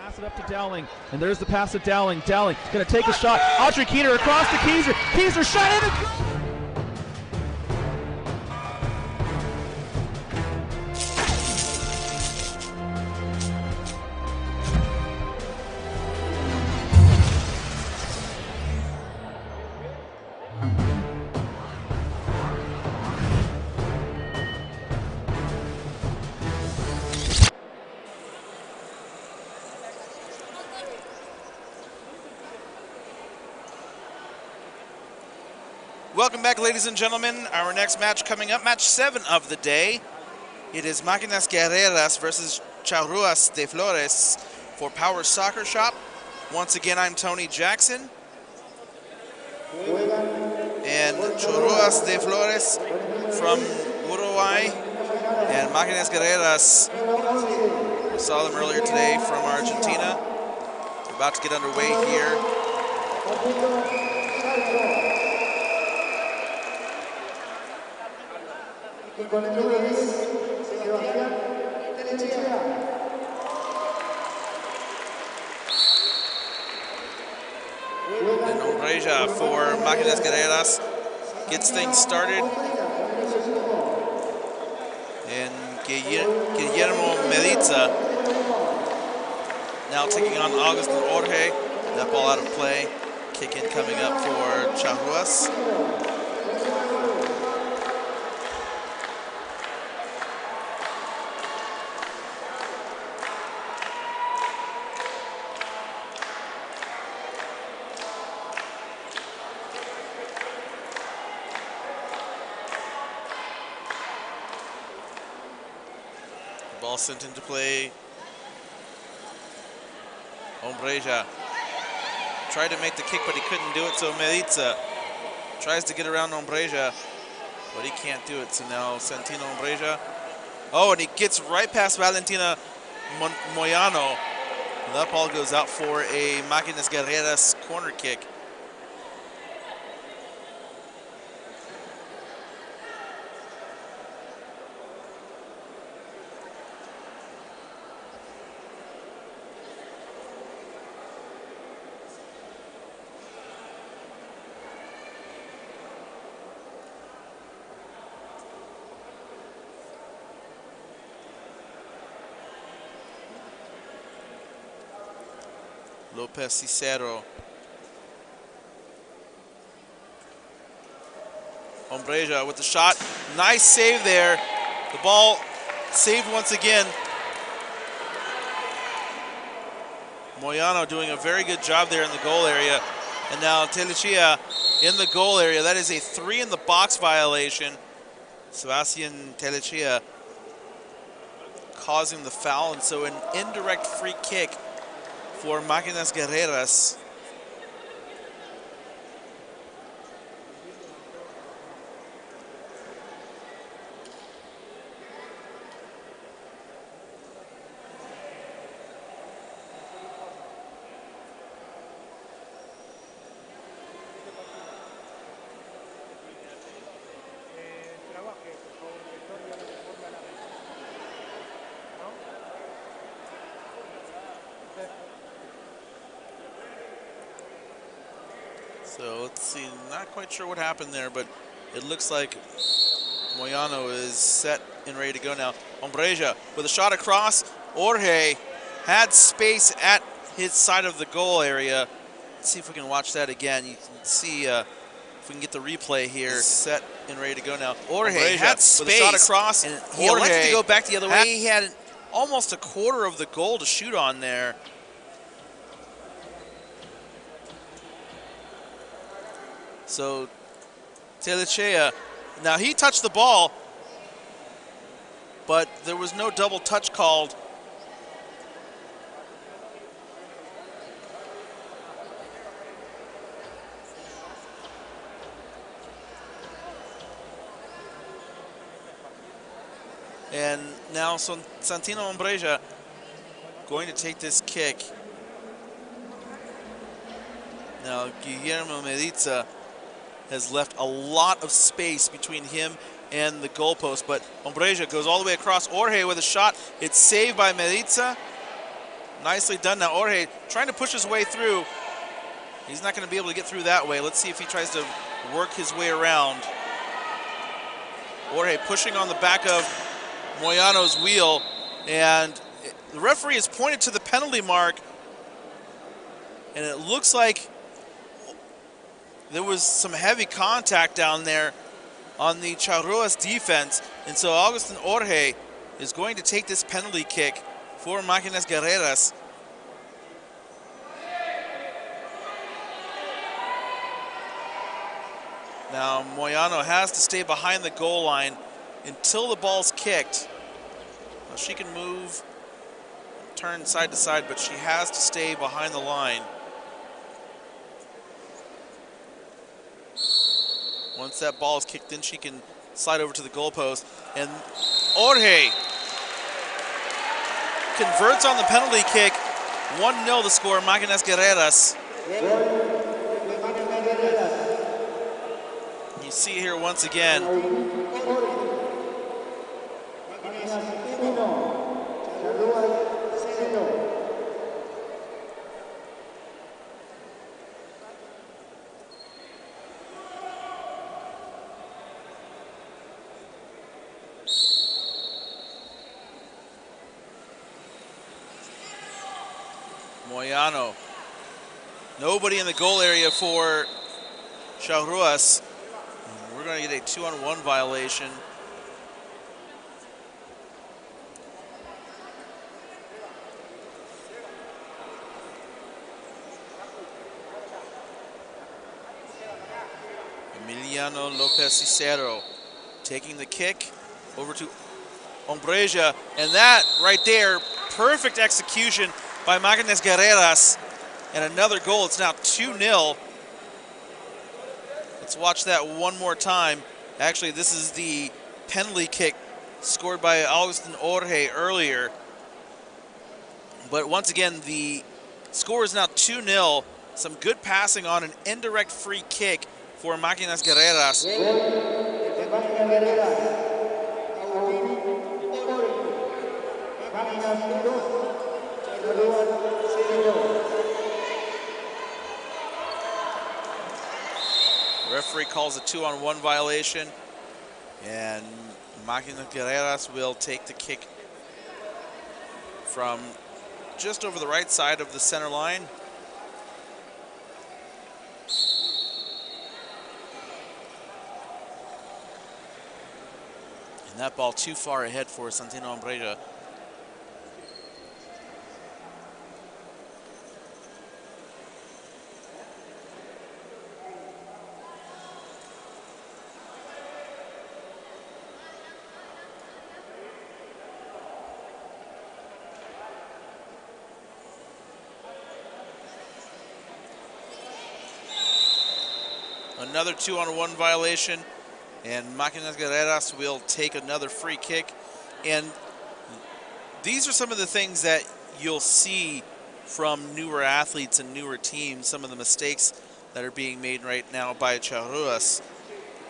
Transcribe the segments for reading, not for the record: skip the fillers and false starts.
Pass it up to Dowling, and there's the pass to Dowling. Dowling going to take a shot. Audrey Keeter across to Keyser. Keyser shot in and goal! Welcome back, ladies and gentlemen. Our next match coming up, match 7 of the day. It is Maquinas Guerreras versus Charruas de Flores for Power Soccer Shop. Once again, I'm Tony Jackson. And Charruas de Flores from Uruguay. And Maquinas Guerreras, we saw them earlier today, from Argentina. We're about to get underway here. And Ombreja for Maquinas Guerreras gets things started. And Guillermo Mediza now taking on Augustin Jorge. That ball out of play. Kick in coming up for Charruas. Ball sent into play. Ombreja tried to make the kick, but he couldn't do it, so Mediza tries to get around Ombreja, but he can't do it. So now Santino Ombreja. Oh, and he gets right past Valentina Moyano. And that ball goes out for a Maquinas Guerreras corner kick. Lopez Cicero. Ombreja with the shot. Nice save there. The ball saved once again. Moyano doing a very good job there in the goal area. And now Telechia in the goal area. That is a 3 in the box violation. Sebastian Telechia causing the foul, and so an indirect free kick for Maquinas Guerreras. So let's see, not quite sure what happened there, but it looks like Moyano is set and ready to go now. Ombreja with a shot across. Jorge had space at his side of the goal area. Let's see if we can watch that again. You can see if we can get the replay here. Set and ready to go now. Jorge had space with a shot across, and he elected to go back the other way. He had almost a quarter of the goal to shoot on there. So Telechea, now he touched the ball, but there was no double touch called. And now Santino Ombreja going to take this kick. Now Guillermo Mediza has left a lot of space between him and the goalpost, but Ombreja goes all the way across. Jorge with a shot. It's saved by Mediza. Nicely done now. Jorge trying to push his way through. He's not going to be able to get through that way. Let's see if he tries to work his way around. Jorge pushing on the back of Moyano's wheel, and the referee has pointed to the penalty mark, and it looks like there was some heavy contact down there on the Charruas defense, and so Agustin Jorge is going to take this penalty kick for Maquinas Guerreras. Now Moyano has to stay behind the goal line until the ball's kicked. Now she can move, turn side to side, but she has to stay behind the line. Once that ball is kicked in, she can slide over to the goalpost. And Jorge converts on the penalty kick. 1-0 the score, Maquinas Guerreras. You see here once again. Moyano. Nobody in the goal area for Charruas. We're going to get a 2-on-1 violation. Emiliano Lopez Cicero taking the kick over to Ombreja, and that right there, perfect execution by Maquinas Guerreras, and another goal. It's now 2-0. Let's watch that one more time. Actually, this is the penalty kick scored by Agustin Jorge earlier. But once again, the score is now 2-0. Some good passing on an indirect free kick for Maquinas Guerreras. Referee calls a 2-on-1 violation, and Maquinas Guerreras will take the kick from just over the right side of the center line. And that ball too far ahead for Santino Ombreja. Another 2-on-1 violation, and Maquinas Guerreras will take another free kick. And these are some of the things that you'll see from newer athletes and newer teams, some of the mistakes that are being made right now by Charruas.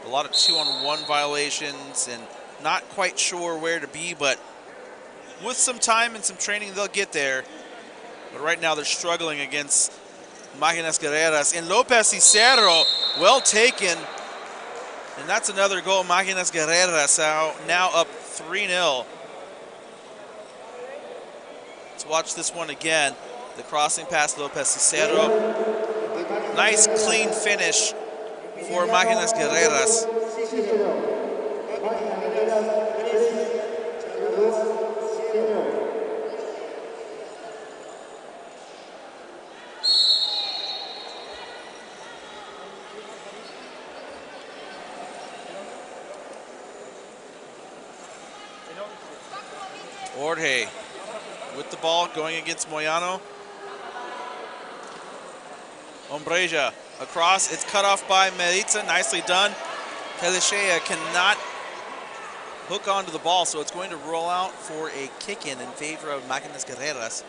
A lot of 2-on-1 violations and not quite sure where to be, but with some time and some training, they'll get there. But right now they're struggling against Maquinas Guerreras. And Lopez Cicero, well taken. And that's another goal. Maquinas Guerreras now up 3-0. Let's watch this one again. The crossing pass, Lopez Cicero. Nice clean finish for Maquinas Guerreras. Jorge with the ball going against Moyano. Ombreja across, it's cut off by Meritza, nicely done. Telechea cannot hook onto the ball, so it's going to roll out for a kick-in favor of Maquinas Guerreras.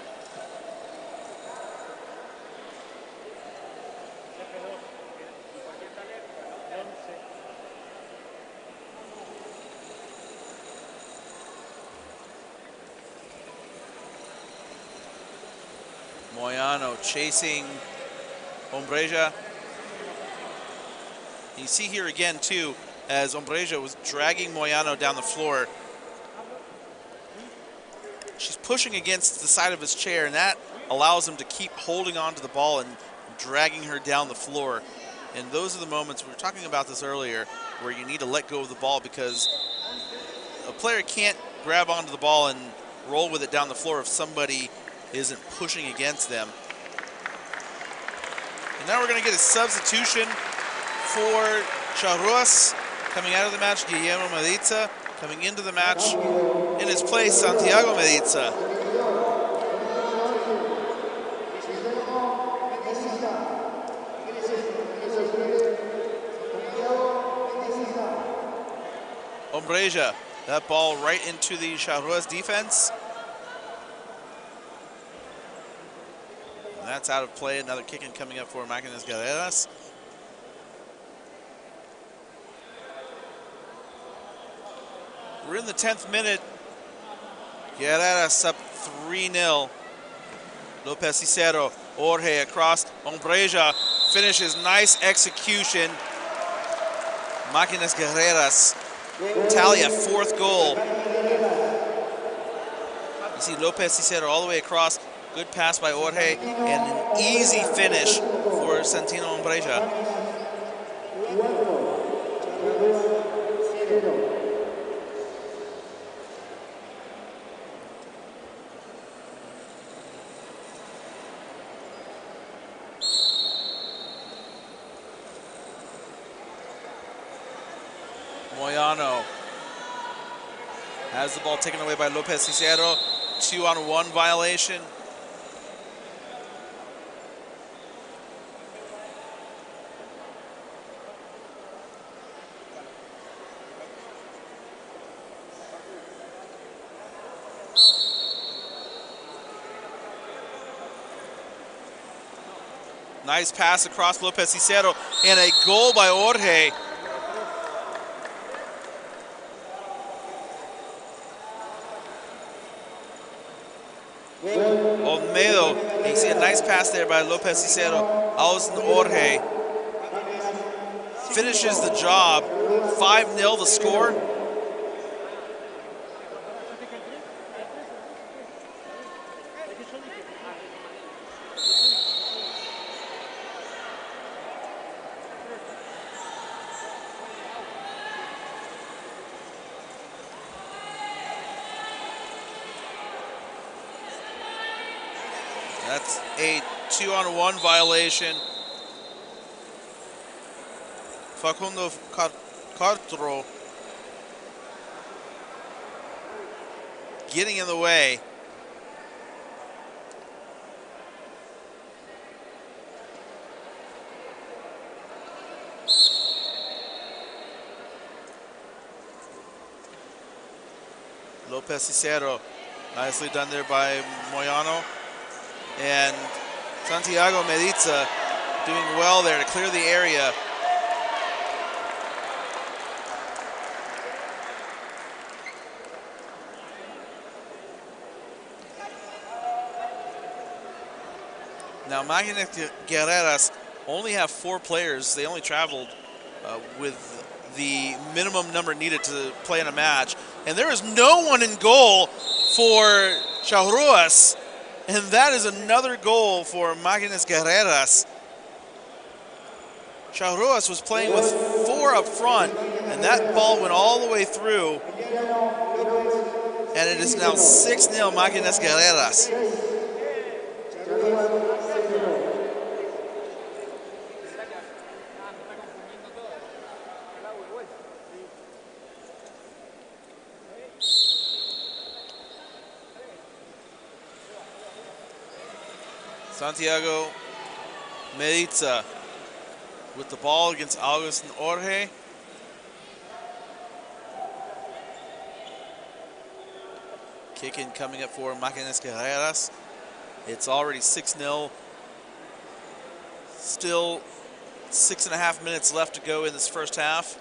Moyano chasing Ombreja. You see here again, too, as Ombreja was dragging Moyano down the floor. She's pushing against the side of his chair, and that allows him to keep holding on to the ball and dragging her down the floor. And those are the moments, we were talking about this earlier, where you need to let go of the ball, because a player can't grab onto the ball and roll with it down the floor if somebody isn't pushing against them. And now we're going to get a substitution for Charruas. Coming out of the match, Guillermo Mediza. Coming into the match, in his place, Santiago Mediza. Ombreja, that ball right into the Charruas defense. And that's out of play. Another kick-in coming up for Maquinas Guerreras. We're in the 10th minute. Guerreras up 3-0. Lopez Cicero, Jorge across. Ombreja finishes, nice execution. Maquinas Guerreras tally a 4th goal. You see Lopez Cicero all the way across. Good pass by Jorge and an easy finish for Santino Ombreja. Moyano has the ball taken away by Lopez Cicero. 2-on-1 violation. Nice pass across Lopez Cicero and a goal by Jorge. Olmedo, you see a nice pass there by Lopez Cicero. Alison Jorge finishes the job. 5-0 the score. That's a 2-on-1 violation. Facundo Cartro getting in the way. Lopez Cicero, nicely done there by Moyano. And Santiago Mediza doing well there to clear the area. Now Maquinas Guerreras only have 4 players. They only traveled with the minimum number needed to play in a match. And there is no one in goal for Charruas. And that is another goal for Maquinas Guerreras. Charruas was playing with 4 up front, and that ball went all the way through. And it is now 6-0 Maquinas Guerreras. Santiago Mediza with the ball against Augustin Jorge. Kick in coming up for Maquinas Guerreras. It's already 6-0. Still 6.5 minutes left to go in this first half.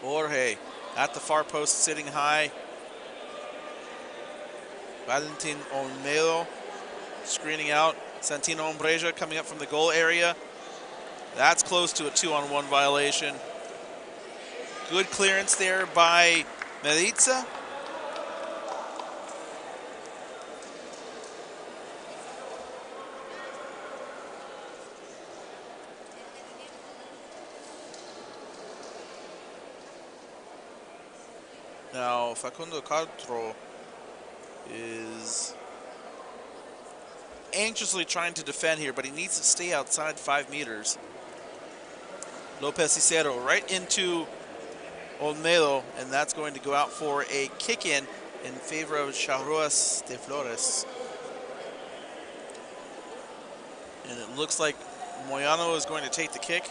Jorge at the far post sitting high. Valentin Olmedo screening out. Santino Ombreja coming up from the goal area. That's close to a 2-on-1 violation. Good clearance there by Mediza. Now Facundo Castro is anxiously trying to defend here, but he needs to stay outside 5 meters. Lopez Cicero right into Olmedo, and that's going to go out for a kick-in favor of Charruas de Flores. And it looks like Moyano is going to take the kick.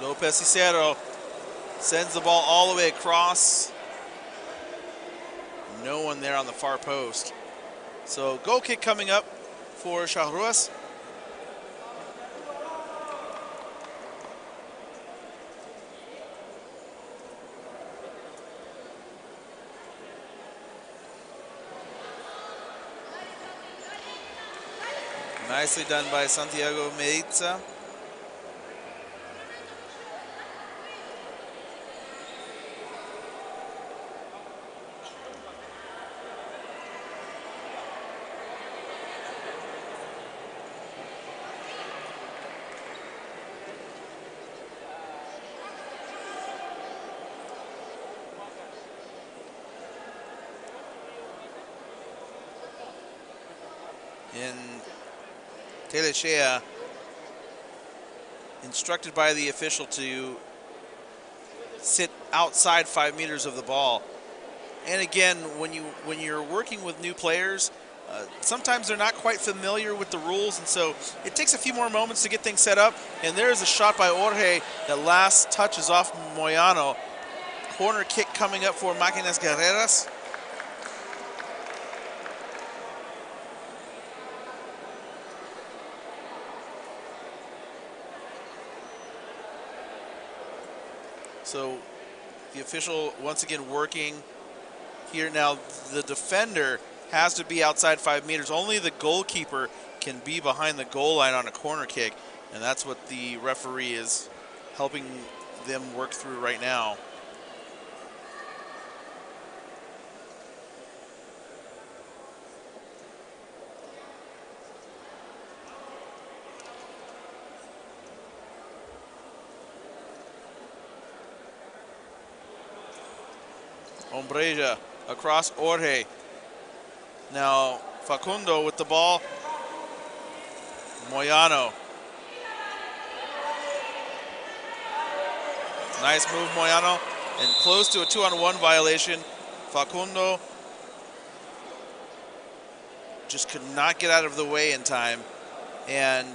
Lopez Cicero sends the ball all the way across. No one there on the far post. So goal kick coming up for Charruas. Nicely done by Santiago Mediza. And Telechea instructed by the official to sit outside 5 meters of the ball. And again, when you're working with new players, sometimes they're not quite familiar with the rules, and so it takes a few more moments to get things set up. And there's a shot by Jorge that last touches off Moyano. Corner kick coming up for Maquinas Guerreras. So the official once again working here now. The defender has to be outside 5 meters. Only the goalkeeper can be behind the goal line on a corner kick, and that's what the referee is helping them work through right now. Ombreja across Jorge. Now Facundo with the ball. Moyano. Nice move, Moyano. And close to a 2-on-1 violation. Facundo just could not get out of the way in time. And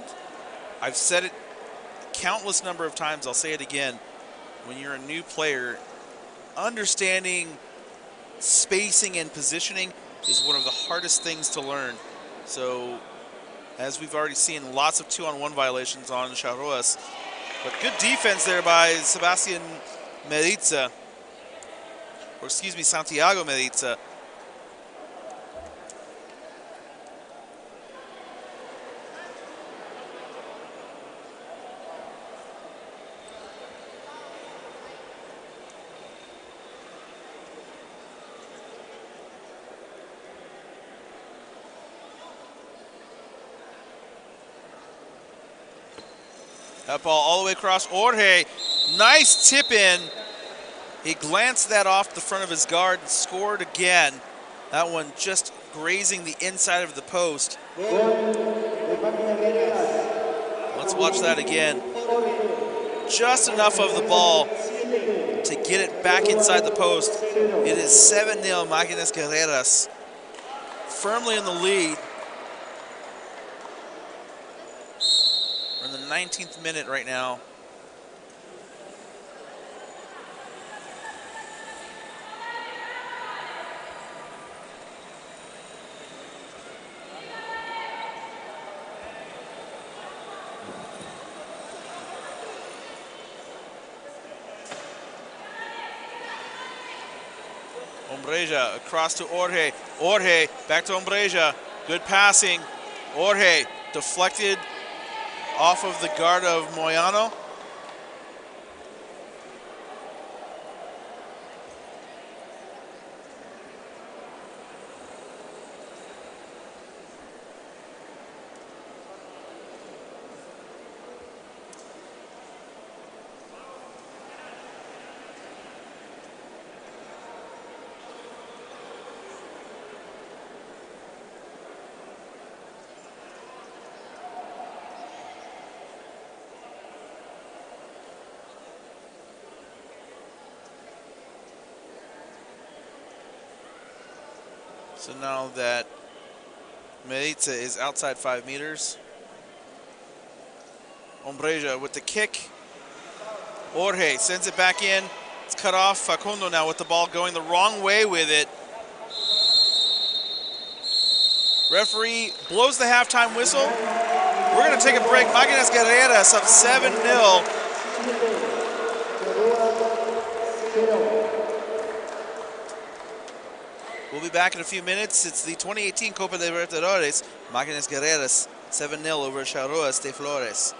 I've said it countless number of times, I'll say it again. When you're a new player, understanding spacing and positioning is one of the hardest things to learn. So, as we've already seen, lots of 2-on-1 violations on Charruas. But good defense there by Sebastian Mediza, or excuse me, Santiago Mediza. That ball all the way across. Jorge, nice tip in. He glanced that off the front of his guard and scored again. That one just grazing the inside of the post. Let's watch that again. Just enough of the ball to get it back inside the post. It is 7-0 Maquinas Guerreras. Firmly in the lead. We're in the 19th minute right now. Ombreja across to Jorge. Jorge back to Ombreja. Good passing. Jorge deflected off of the guard of Moyano. So now that Meritza is outside 5 meters. Ombreja with the kick. Jorge sends it back in. It's cut off. Facundo now with the ball going the wrong way with it. Referee blows the halftime whistle. We're going to take a break. Maquinas Guerreras up 7-0. We'll be back in a few minutes. It's the 2018 Copa Libertadores. Maquinas Guerreras 7-0 over Charruas de Flores.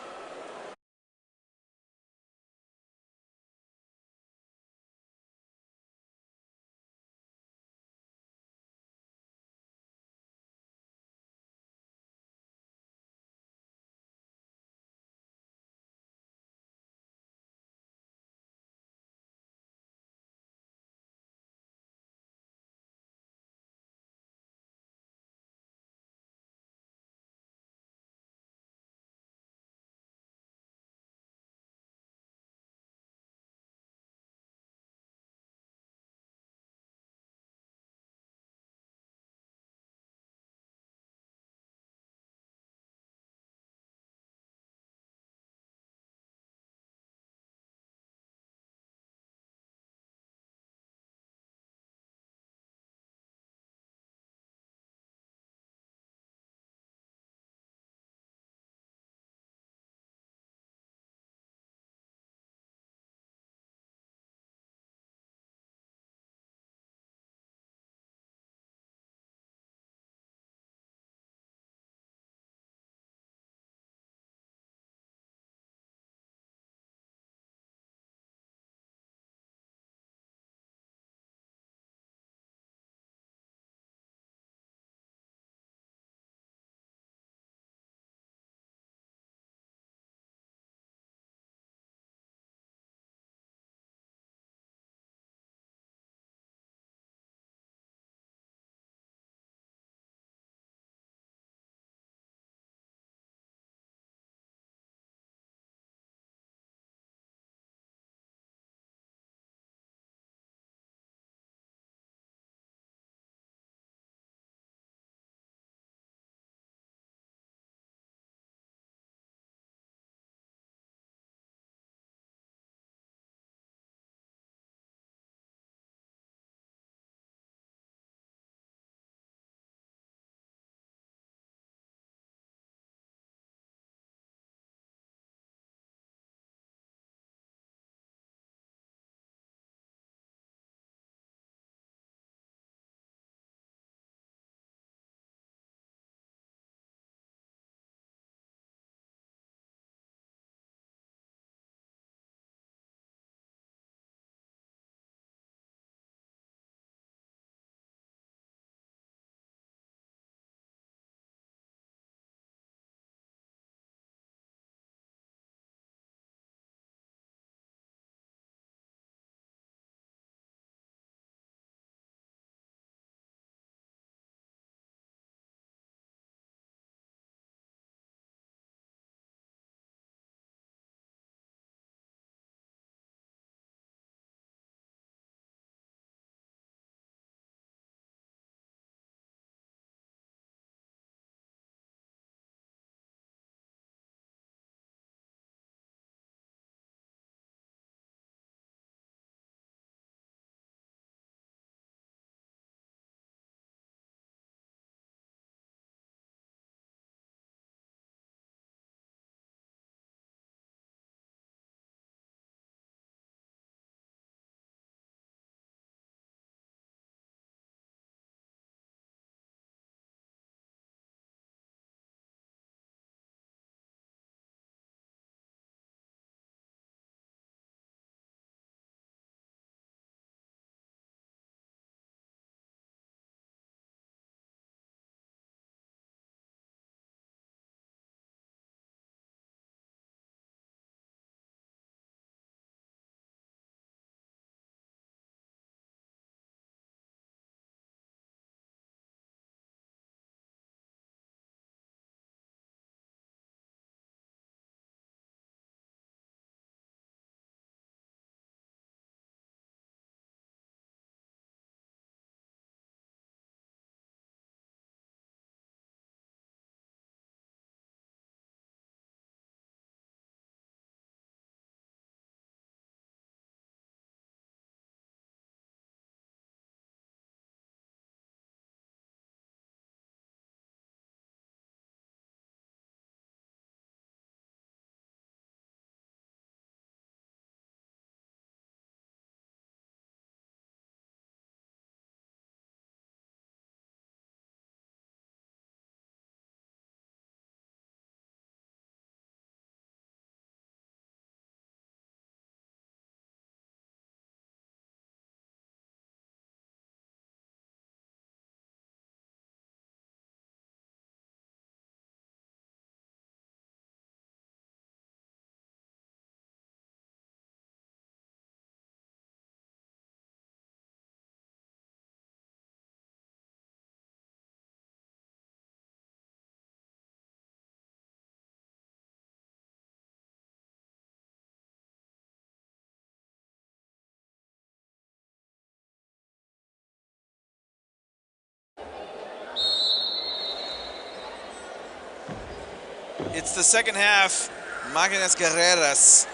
It's the second half. Maquinas Guerreras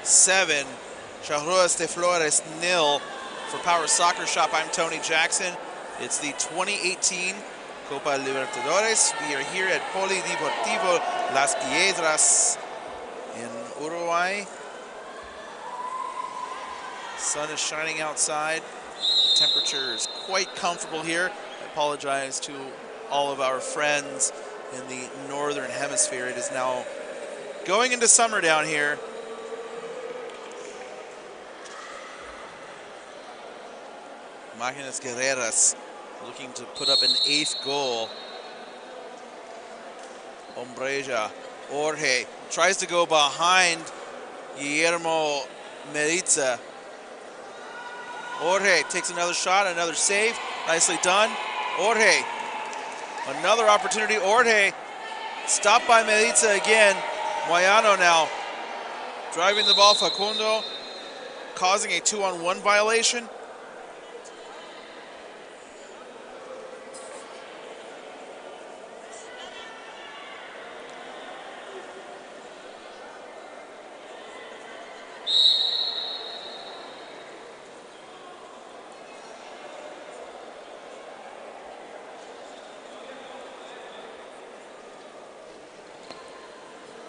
7, Charruas de Flores 0. For Power Soccer Shop, I'm Tony Jackson. It's the 2018 Copa Libertadores. We are here at Polideportivo Las Piedras in Uruguay. Sun is shining outside. The temperature is quite comfortable here. I apologize to all of our friends in the northern hemisphere. It is now going into summer down here. Maquinas Guerreras looking to put up an 8th goal. Ombreja, Jorge tries to go behind Guillermo Meriza. Jorge takes another shot, another save. Nicely done. Jorge, another opportunity. Jorge stopped by Meriza again. Moyano now driving the ball. Facundo causing a 2-on-1 violation.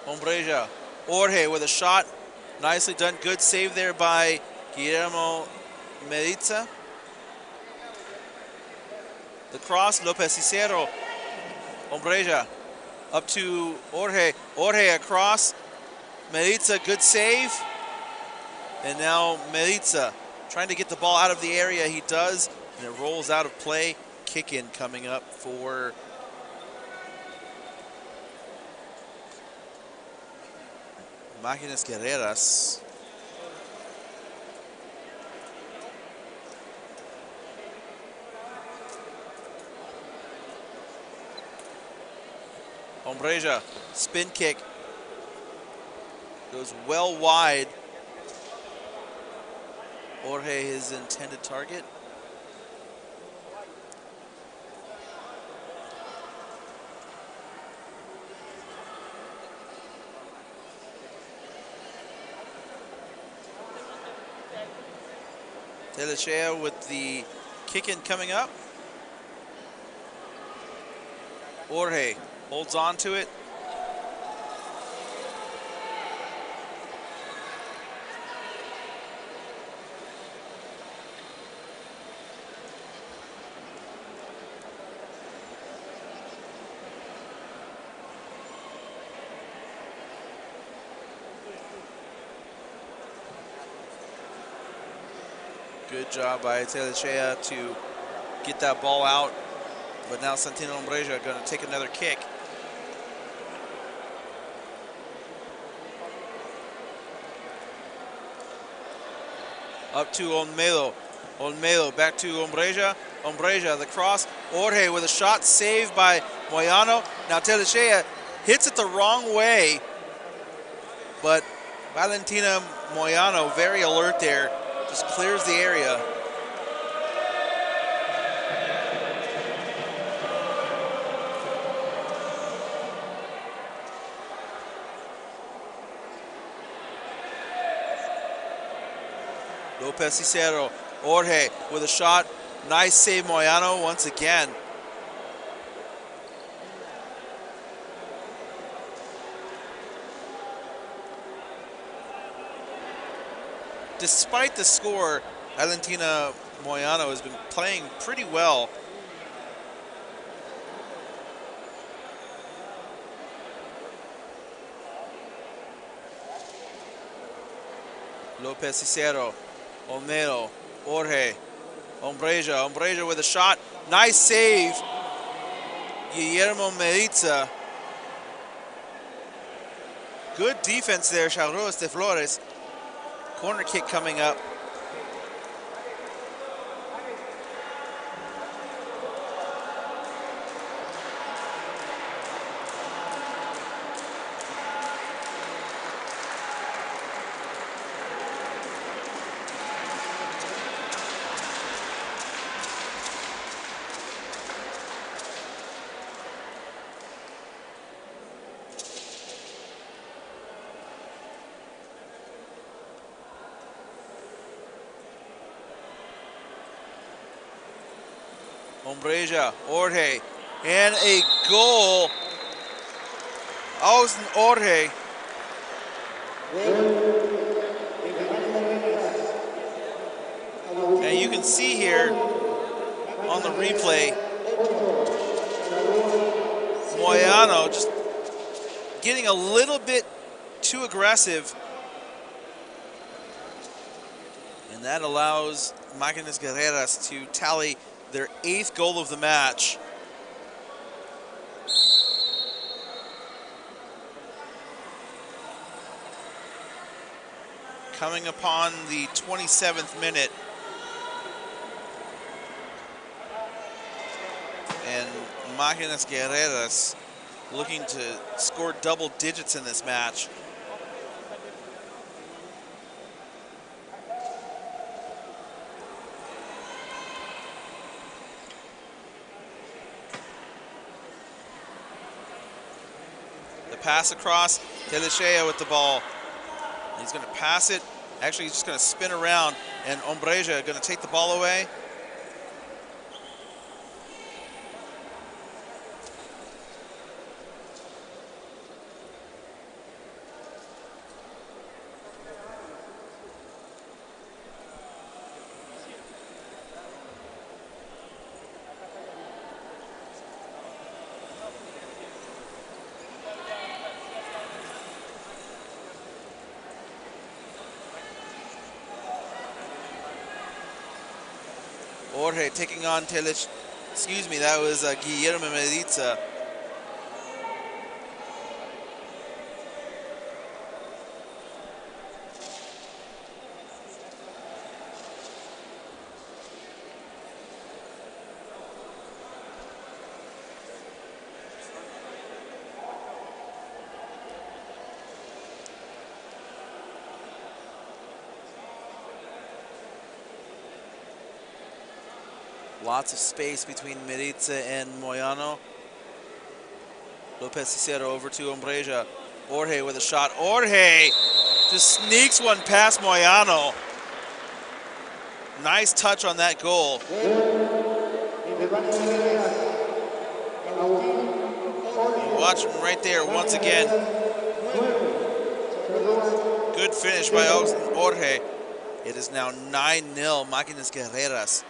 Ombreja, Jorge with a shot, nicely done, good save there by Guillermo Meriza. The cross, Lopez Cicero, Ombreja up to Jorge, Jorge across, Meriza, good save. And now Meriza trying to get the ball out of the area, he does, and it rolls out of play. Kick in coming up for Maquinas Guerreras. Ombreja, spin kick. Goes well wide. Jorge, his intended target. Telechea with the kick-in coming up. Jorge holds on to it. Good job by Telechea to get that ball out. But now Santino Ombreja going to take another kick. Up to Olmedo. Olmedo back to Ombreja. Ombreja, the cross. Jorge with a shot saved by Moyano. Now Telechea hits it the wrong way. But Valentina Moyano, very alert there. Just clears the area. Lopez Cicero, Jorge with a shot. Nice save, Moyano once again. Despite the score, Valentina Moyano has been playing pretty well. Lopez Cicero, Olmedo, Jorge, Ombreja, Ombreja with a shot. Nice save, Guillermo Meriza. Good defense there, Charruas de Flores. Corner kick coming up. Ombreja, Jorge, and a goal. Austin Jorge. And you can see here on the replay, Moyano just getting a little bit too aggressive. And that allows Maquinas Guerreras to tally their 8th goal of the match. Coming upon the 27th minute. And Maquinas Guerreras looking to score double digits in this match. The pass across, Telechea with the ball. He's going to pass it. Actually, he's just going to spin around, and Ombreja going to take the ball away. Jorge taking on Telech, excuse me, that was Guillermo Mediza. Lots of space between Mediza and Moyano. Lopez Cicero over to Ombreja. Jorge with a shot. Jorge just sneaks one past Moyano. Nice touch on that goal. Watch him right there once again. Good finish by Jorge. It is now 9-0 Maquinas Guerreras.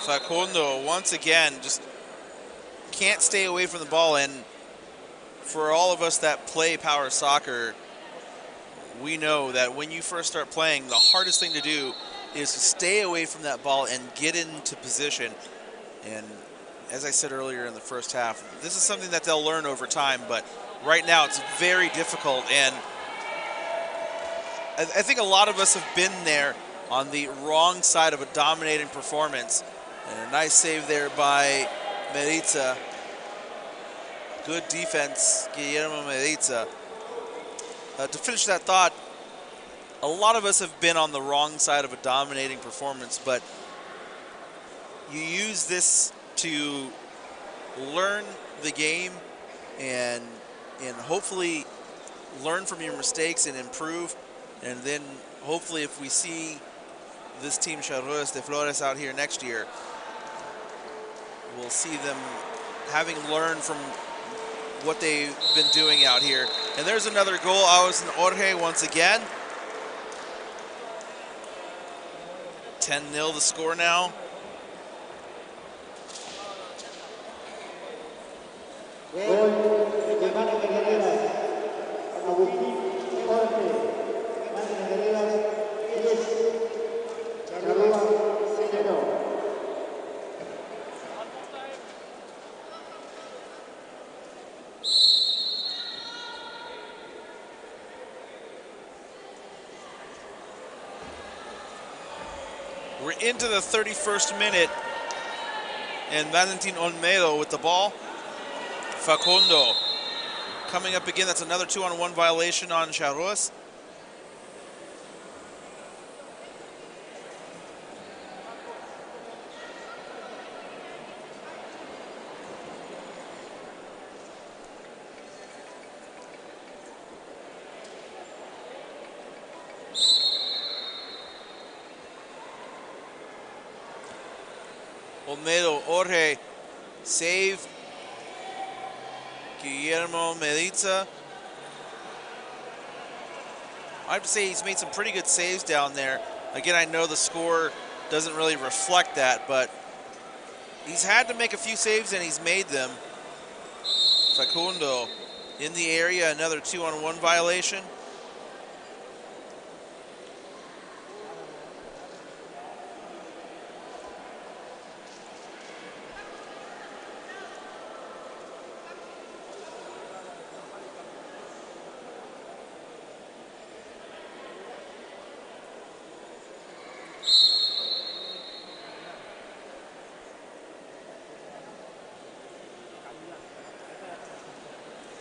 Facundo once again just can't stay away from the ball, and for all of us that play power soccer, we know that when you first start playing, the hardest thing to do is to stay away from that ball and get into position. And as I said earlier in the first half, this is something that they'll learn over time, but right now it's very difficult, and I think a lot of us have been there on the wrong side of a dominating performance. And a nice save there by Mediza. Good defense, Guillermo Mediza. To finish that thought, a lot of us have been on the wrong side of a dominating performance, but you use this to learn the game and hopefully learn from your mistakes and improve. And then hopefully if we see this team Charruas de Flores out here next year, we'll see them having learned from what they've been doing out here. And there's another goal. Austin Jorge once again. 10-0 the score now. We're into the 31st minute, and Valentin Olmedo with the ball. Facundo coming up again. That's another 2-on-1 violation on Charruas. Olmedo, Jorge, save. Guillermo Mediza. I have to say he's made some pretty good saves down there. Again, I know the score doesn't really reflect that, but he's had to make a few saves and he's made them. Facundo in the area, another 2-on-1 violation.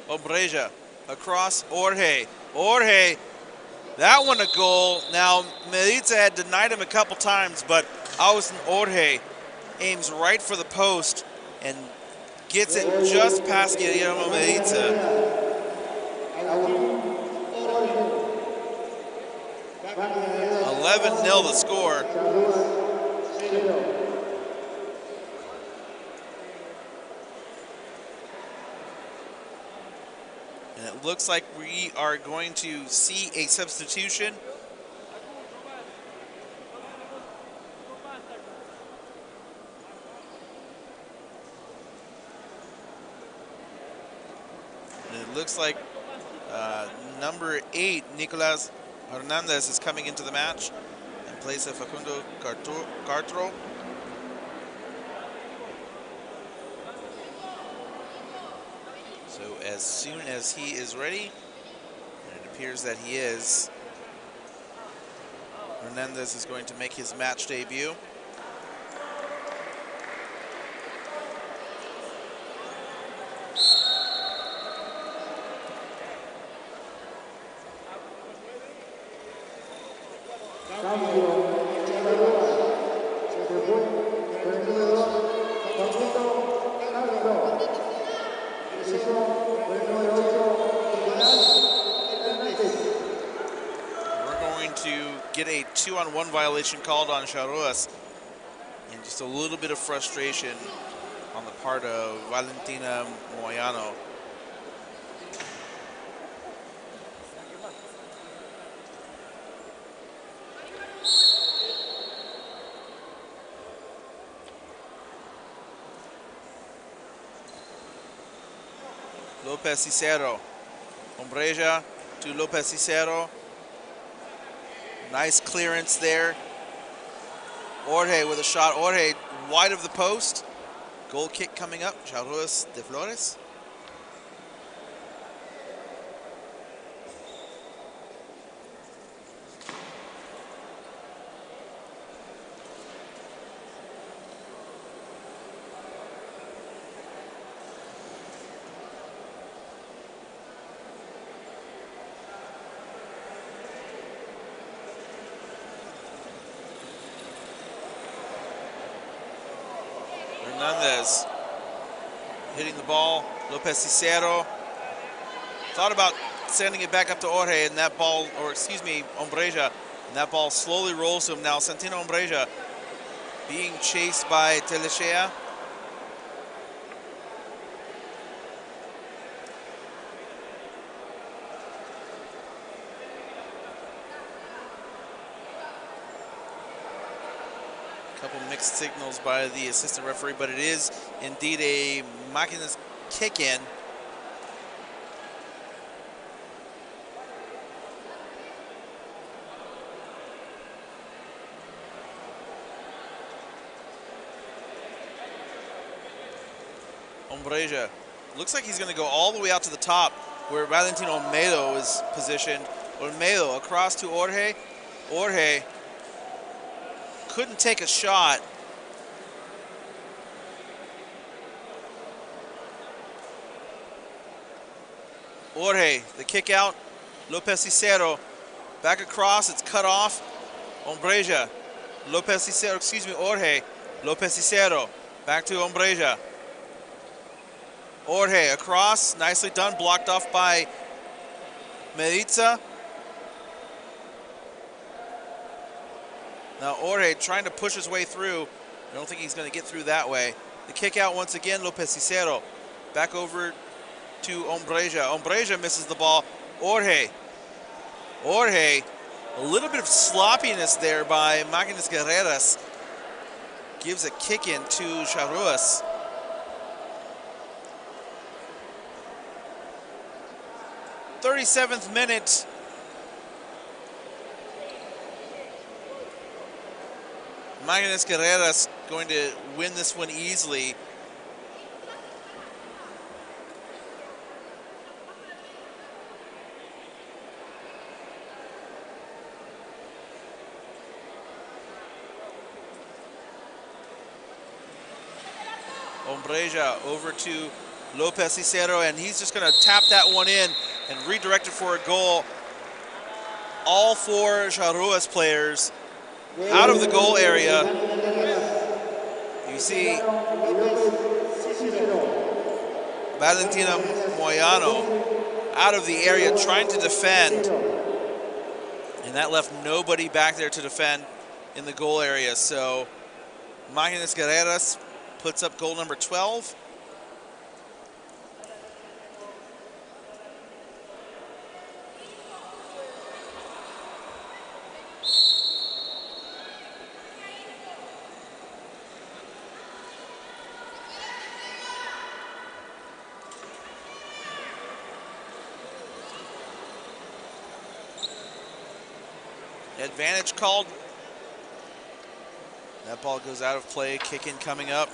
Ombreja across Jorge. Jorge, that one a goal. Now, Mediza had denied him a couple times, but Austin Jorge aims right for the post and gets it just past Guillermo Mediza. 11-0 the score. And it looks like we are going to see a substitution. And it looks like number 8, Nicolas Hernandez, is coming into the match in place of Facundo Cartro. So as soon as he is ready, and it appears that he is, Hernandez is going to make his match debut. Get a 2-on-1 violation called on Charruas, and just a little bit of frustration on the part of Valentina Moyano. Lopez Cicero, Ombreja to Lopez Cicero. Nice clearance there. Jorge with a shot. Jorge wide of the post. Goal kick coming up. Charruas de Flores. Hernandez hitting the ball. Lopez Cicero thought about sending it back up to Jorge, and that ball, or excuse me, Ombreja, and that ball slowly rolls to him. Now Santino Ombreja being chased by Telechea. Couple mixed signals by the assistant referee, but it is indeed a Maquinas kick-in. Ombreja looks like he's going to go all the way out to the top where Valentino Olmedo is positioned. Olmedo across to Jorge. Jorge couldn't take a shot. Jorge, the kick out. Lopez Cicero back across. It's cut off. Ombreja. Lopez Cicero, excuse me, Jorge. Lopez Cicero back to Ombreja. Jorge across. Nicely done. Blocked off by Mediza. Now Jorge trying to push his way through. I don't think he's going to get through that way. The kick out once again, Lopez Cicero. Back over to Ombreja. Ombreja misses the ball. Jorge, a little bit of sloppiness there by Maquinas Guerreras. Gives a kick in to Charruas. "37th minute. Maquinas Guerreras going to win this one easily. Ombreja over to Lopez Cicero, and he's just going to tap that one in and redirect it for a goal. All four Charruas players out of the goal area. You see Valentina Moyano out of the area trying to defend, and that left nobody back there to defend in the goal area. So Maquinas Guerreras puts up goal number 12. Advantage called. That ball goes out of play. Kick in coming up.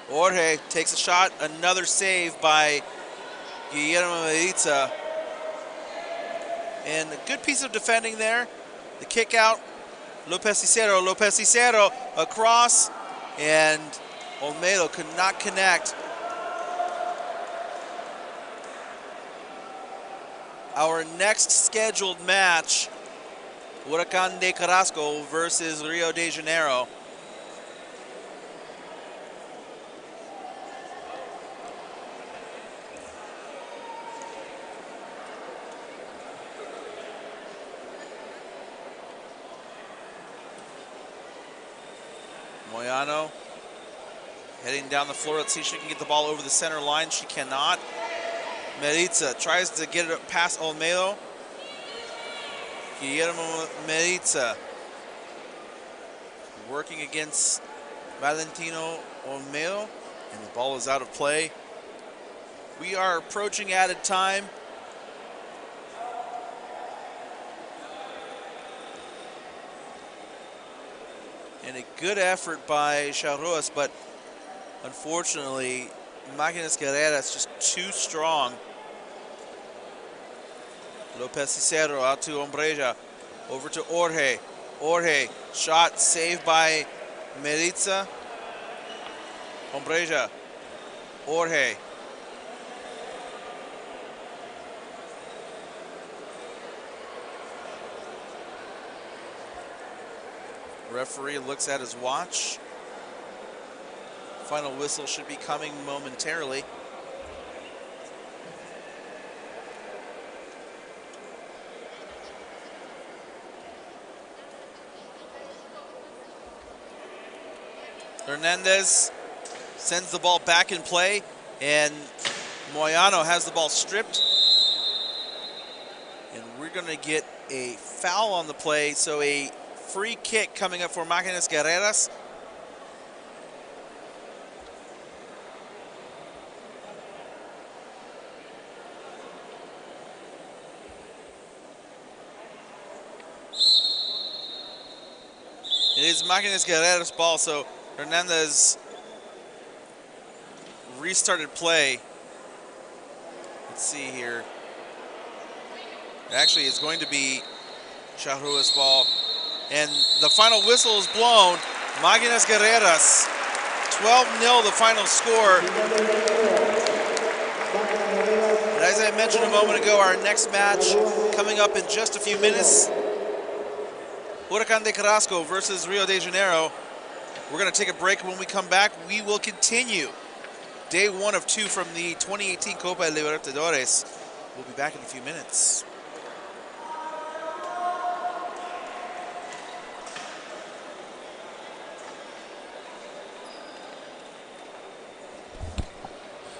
Jorge takes a shot. Another save by Guillermo Medita. And a good piece of defending there. The kick out. Lopez Cicero across. And Olmedo could not connect. Our next scheduled match, Huracan de Carrasco versus Rio de Janeiro. Moyano heading down the floor. Let's see if she can get the ball over the center line. She cannot. Medita tries to get it past Olmedo. Guillermo Medita working against Valentino Olmedo, and the ball is out of play. We are approaching added time. And a good effort by Charruas, but unfortunately, Maquinas Guerreras just too strong. Lopez Cicero out to Ombreja, over to Jorge. Jorge, shot saved by Medita. Ombreja, Jorge. Referee looks at his watch. Final whistle should be coming momentarily. Hernandez sends the ball back in play, and Moyano has the ball stripped. And we're going to get a foul on the play, so a free kick coming up for Maquinas Guerreras. It is Maquinas Guerreras' ball, so Hernandez restarted play. Let's see here. Actually, it's going to be Charruas' ball. And the final whistle is blown. Maquinas Guerreras, 12-0 the final score. And as I mentioned a moment ago, our next match coming up in just a few minutes. Huracan de Carrasco versus Rio de Janeiro. We're going to take a break. When we come back, we will continue day 1 of 2 from the 2018 Copa Libertadores. We'll be back in a few minutes.